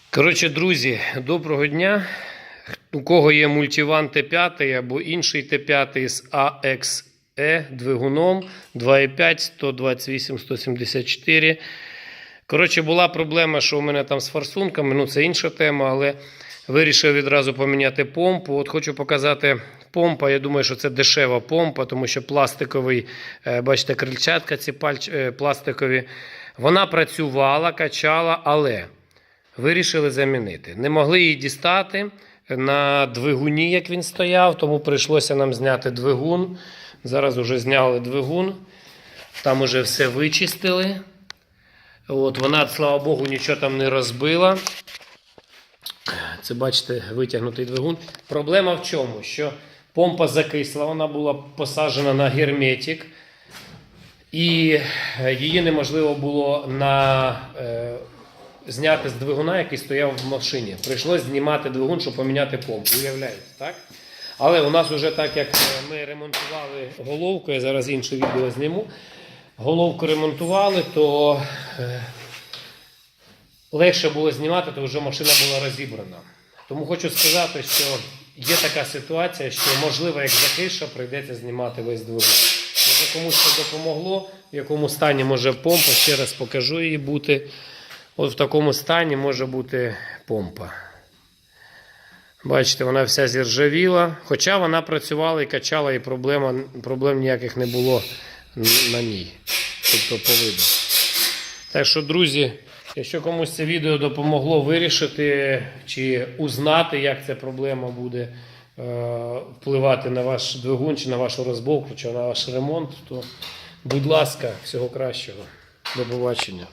Коротше, друзі, доброго дня. У кого є мультиван Т5 або інший Т5 з AXE двигуном 2.5, 128, 174. Коротше, була проблема, що у мене там з форсунками, ну це інша тема, але вирішив відразу поміняти помпу. От хочу показати помпа, я думаю, що це дешева помпа, тому що пластиковий, бачите, крильчатка ці пластикові. Вона працювала, качала, але вирішили замінити. Не могли її дістати на двигуні, як він стояв, тому прийшлося нам зняти двигун. Зараз вже зняли двигун, там вже все вичистили. От, вона, слава Богу, нічого там не розбила. Це, бачите, витягнутий двигун. Проблема в чому? Що помпа закисла, вона була посаджена на герметик. І її неможливо було зняти з двигуна, який стояв в машині. Прийшлось знімати двигун, щоб поміняти помпу. Уявляєте, так? Але у нас вже так, як ми ремонтували головку, я зараз інше відео зніму, головку ремонтували, то легше було знімати, то вже машина була розібрана. Тому хочу сказати, що є така ситуація, що можливо, як закиша, прийдеться знімати весь двигун. Може комусь це допомогло, в якому стані може помпа, ще раз покажу її бути. От в такому стані може бути помпа. Бачите, вона вся зіржавіла. Хоча вона працювала і качала, і проблем ніяких не було на ній. Тобто по виду. Так що, друзі, якщо комусь це відео допомогло вирішити чи узнати, як ця проблема буде впливати на ваш двигун, чи на вашу розборку, чи на ваш ремонт, то, будь ласка, всього кращого. До побачення.